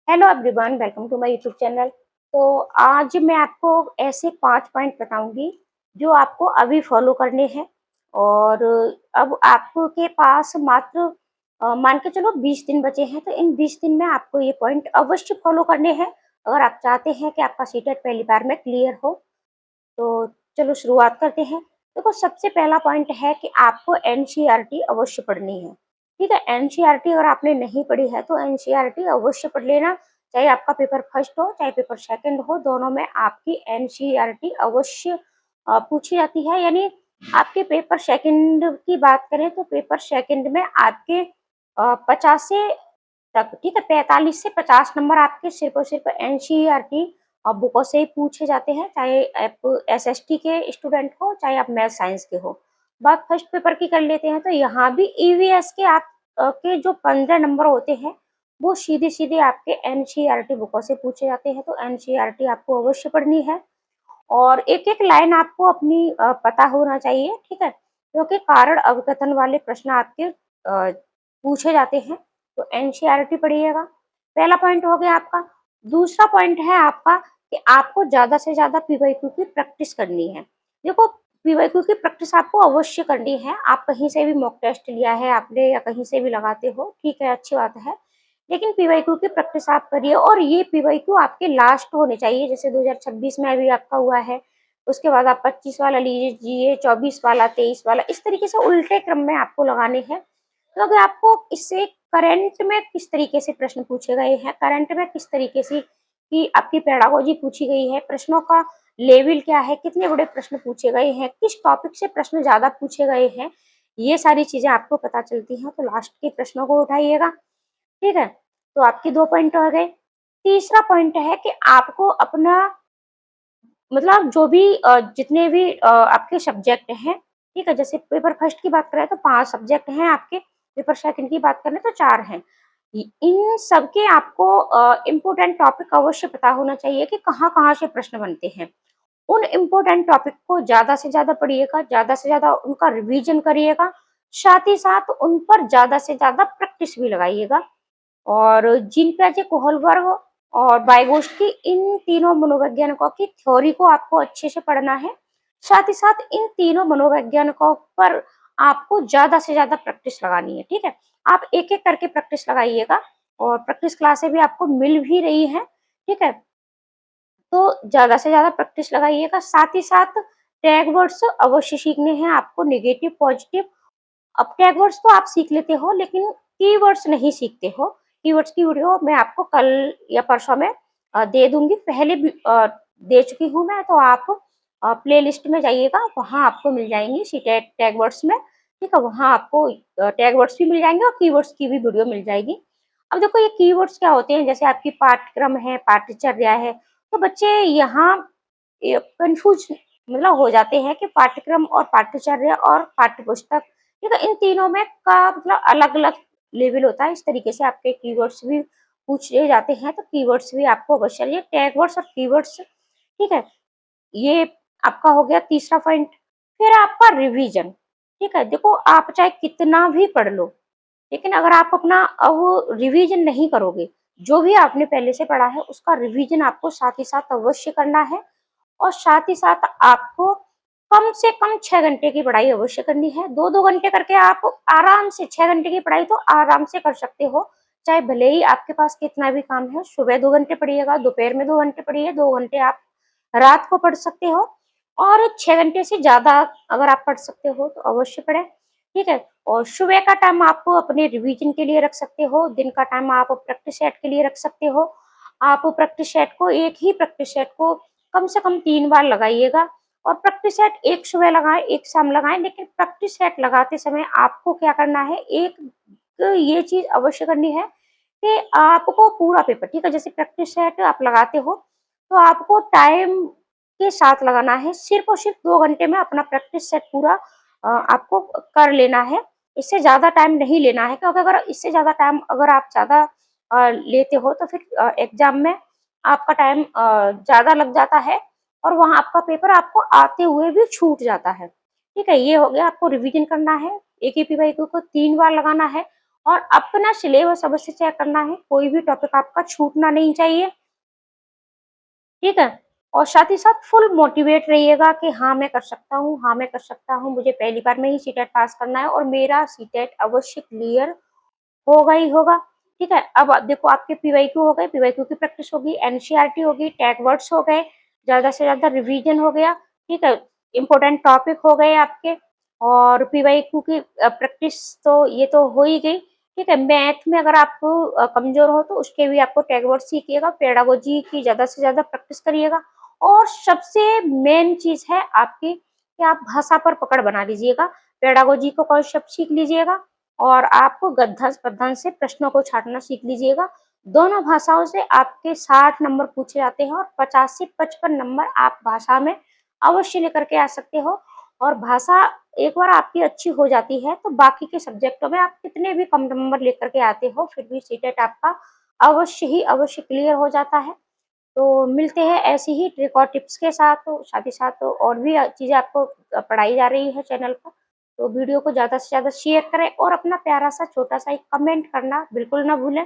Hello everyone, welcome to my YouTube channel. तो आज मैं आपको ऐसे 5 पॉइंट बताऊंगी जो आपको अभी फॉलो करने हैं। और अब आपके पास मात्र मान के चलो 20 दिन बचे हैं, तो इन 20 दिन में आपको ये पॉइंट अवश्य फॉलो करने हैं अगर आप चाहते हैं कि आपका सीटेट पहली बार में क्लियर हो। तो चलो शुरुआत करते हैं। देखो, सबसे पहला पॉइंट है कि आपको एनसीईआरटी अवश्य पढ़नी है। ठीक है, एनसीईआरटी अगर आपने नहीं पढ़ी है तो एनसीईआरटी अवश्य पढ़ लेना। चाहे आपका पेपर फर्स्ट हो चाहे पेपर सेकंड हो, दोनों में आपकी एनसीईआरटी अवश्य पूछी जाती है। यानी आपके पेपर सेकंड की बात करें तो पेपर सेकंड में आपके 50 से तक, ठीक है, 45 से 50 नंबर आपके सिर्फ और सिर्फ एनसीईआरटी बुकों से ही पूछे जाते हैं, चाहे आप एसएसटी के स्टूडेंट हो चाहे आप मैथ साइंस के हो। बात फर्स्ट पेपर की कर लेते हैं, तो यहाँ भी ईवीएस के आप के जो 15 नंबर होते हैं वो सीधे सीधे आपके एनसीईआरटी बुकों से पूछे जाते हैं। तो एनसीईआरटी आपको अवश्य पढ़नी है और एक एक लाइन आपको अपनी पता होना चाहिए। ठीक है, क्योंकि कारण अवकथन वाले प्रश्न आपके पूछे जाते हैं। तो एनसीईआरटी पढ़िएगा, पहला पॉइंट हो गया आपका। दूसरा पॉइंट है आपका कि आपको ज्यादा से ज्यादा पीवाईक्यू की प्रैक्टिस करनी है। देखो, पीवाईक्यू की प्रैक्टिस आपको अवश्य करनी है। आप कहीं से भी मॉक टेस्ट लिया है आपने या कहीं से भी लगाते हो, ठीक है, अच्छी बात है, लेकिन पीवाईक्यू की प्रैक्टिस आप करिए। और ये पीवाईक्यू आपके लास्ट होने चाहिए, जैसे 2026 में अभी आपका हुआ है, उसके बाद आप 25 वाला लीजिए, 24 वाला, 23 वाला, इस तरीके से उल्टे क्रम में आपको लगाने हैं। तो अगर आपको इससे करंट में किस तरीके से प्रश्न पूछे गए हैं, करंट में किस तरीके से की आपकी पेडागोजी पूछी गई है, प्रश्नों का लेवल क्या है, कितने बड़े प्रश्न पूछे गए हैं, किस टॉपिक से प्रश्न ज्यादा पूछे गए हैं, ये सारी चीजें आपको पता चलती हैं। तो लास्ट के प्रश्नों को उठाइएगा। ठीक है, तो आपके 2 पॉइंट हो गए। तीसरा पॉइंट है कि आपको अपना मतलब जो भी जितने भी आपके सब्जेक्ट हैं, ठीक है, जैसे पेपर फर्स्ट की बात करें तो 5 सब्जेक्ट हैं आपके, पेपर सेकंड की बात करें तो 4 हैं। इन सबके आपको इम्पोर्टेंट टॉपिक अवश्य पता होना चाहिए कि कहाँ-कहाँ से प्रश्न बनते हैं। उन इम्पोर्टेंट टॉपिक को ज़्यादा से ज़्यादा पढ़िएगा, ज़्यादा से ज़्यादा उनका रिवीजन करिएगा, साथ ही साथ उन पर ज़्यादा से ज़्यादा प्रैक्टिस भी लगाइएगा। और जीन पियाजे, कोहलबर्ग और वाइगोत्स्की, इन तीनों मनोवैज्ञानिकों की थ्योरी को आपको अच्छे से पढ़ना है। साथ ही साथ इन तीनों मनोवैज्ञानिकों पर आपको ज्यादा से ज्यादा प्रैक्टिस लगानी है। ठीक है, आप एक एक करके प्रैक्टिस लगाइएगा और प्रैक्टिस क्लासें भी आपको मिल भी रही हैं। ठीक है, तो ज्यादा से ज्यादा प्रैक्टिस लगाइएगा। साथ ही साथ टैग वर्ड्स अवश्य सीखने हैं आपको, नेगेटिव पॉजिटिव। अब टैग वर्ड्स तो आप सीख लेते हो लेकिन कीवर्ड्स नहीं सीखते हो। कीवर्ड्स की वीडियो मैं आपको कल या परसों में दे दूंगी, पहले भी दे चुकी हूँ मैं, तो आप प्लेलिस्ट में जाइएगा, वहां आपको मिल जाएंगी सी टैग वर्ड्स में। ठीक है, वहां आपको टैग वर्ड्स भी मिल जाएंगे और कीवर्ड्स की भी वीडियो मिल जाएगी। अब देखो, ये कीवर्ड्स क्या होते हैं, जैसे आपकी पाठ्यक्रम है, पाठ्यचर्या है, तो बच्चे यहाँ कंफ्यूज मतलब हो जाते हैं कि पाठ्यक्रम और पाठ्यचर्या और पाठ्यपुस्तक, ठीक है, इन तीनों में का मतलब अलग अलग लेवल होता है। इस तरीके से आपके कीवर्ड्स भी पूछे जाते हैं, तो कीवर्ड्स भी आपको अवश्य, ये टैग वर्ड्स और कीवर्ड्स, ठीक है, ये आपका हो गया तीसरा पॉइंट। फिर आपका रिवीजन। ठीक है, देखो, आप चाहे कितना भी पढ़ लो, लेकिन अगर आप अपना अब रिवीजन नहीं करोगे, जो भी आपने पहले से पढ़ा है उसका रिवीजन आपको साथ ही साथ अवश्य करना है। और साथ ही साथ आपको कम से कम 6 घंटे की पढ़ाई अवश्य करनी है। 2-2 घंटे करके आप आराम से 6 घंटे की पढ़ाई तो आराम से कर सकते हो। चाहे भले ही आपके पास कितना भी काम है, सुबह 2 घंटे पढ़िएगा, दोपहर में 2 घंटे पढ़िए, 2 घंटे आप रात को पढ़ सकते हो। और 6 घंटे से ज़्यादा अगर आप पढ़ सकते हो तो अवश्य पढ़ें। ठीक है, और सुबह का टाइम आपको अपने रिवीजन के लिए रख सकते हो, दिन का टाइम आप प्रैक्टिस सेट के लिए रख सकते हो। आप प्रैक्टिस सेट को, एक ही प्रैक्टिस सेट को कम से कम 3 बार लगाइएगा। और प्रैक्टिस सेट एक सुबह लगाएं, एक शाम लगाएं, लेकिन प्रैक्टिस सेट लगाते समय आपको क्या करना है, एक ये चीज अवश्य करनी है कि आपको पूरा पेपर, ठीक है, जैसे प्रैक्टिस सेट आप लगाते हो तो आपको टाइम के साथ लगाना है। सिर्फ और सिर्फ 2 घंटे में अपना प्रैक्टिस सेट पूरा आपको कर लेना है। इससे ज्यादा टाइम नहीं लेना है, क्योंकि अगर इससे ज्यादा टाइम अगर आप ज्यादा लेते हो तो फिर एग्जाम में आपका टाइम ज्यादा लग जाता है और वहां आपका पेपर आपको आते हुए भी छूट जाता है। ठीक है, ये हो गया, आपको रिवीजन करना है। एक ही पीवाईक्यू को 3 बार लगाना है और अपना सिलेबस अवश्य चेक करना है, कोई भी टॉपिक आपका छूटना नहीं चाहिए, ठीक है? और साथ ही साथ फुल मोटिवेट रहिएगा कि हाँ, मैं कर सकता हूँ, हाँ, मैं कर सकता हूँ, मुझे पहली बार में ही सीटेट पास करना है और मेरा सीटेट अवश्य क्लियर होगा ही होगा, ठीक है? अब देखो आपके पीवाईक्यू हो गए, पीवाईक्यू की प्रैक्टिस होगी, एनसीईआरटी होगी, टैग वर्ड्स हो गए, ज़्यादा से ज़्यादा रिवीजन हो गया, ठीक है? इम्पोर्टेंट टॉपिक हो गए आपके और पीवाईक्यू की प्रैक्टिस तो ये तो हो ही गई, ठीक है? मैथ में अगर आप कमज़ोर हो तो उसके भी आपको टैग वर्ड सीखिएगा, पेडागोजी की ज़्यादा से ज़्यादा प्रैक्टिस करिएगा और सबसे मेन चीज़ है आपकी कि आप भाषा पर पकड़ बना लीजिएगा, पेडागोजी को कॉन्सेप्ट सीख लीजिएगा और आपको गद्यांश पद्यांश से प्रश्नों को छांटना सीख लीजिएगा। दोनों भाषाओं से आपके 60 नंबर पूछे जाते हैं और 50 से 55 नंबर आप भाषा में अवश्य लेकर के आ सकते हो और भाषा एक बार आपकी अच्छी हो जाती है तो बाकी के सब्जेक्टों में आप कितने भी कम नंबर लेकर के आते हो फिर भी सीटेट आपका अवश्य ही अवश्य क्लियर हो जाता है। तो मिलते हैं ऐसी ही ट्रिक और टिप्स के साथ, तो साथ ही साथ तो और भी चीज़ें आपको पढ़ाई जा रही है चैनल पर। तो वीडियो को ज़्यादा से ज़्यादा शेयर करें और अपना प्यारा सा छोटा सा एक कमेंट करना बिल्कुल ना भूलें।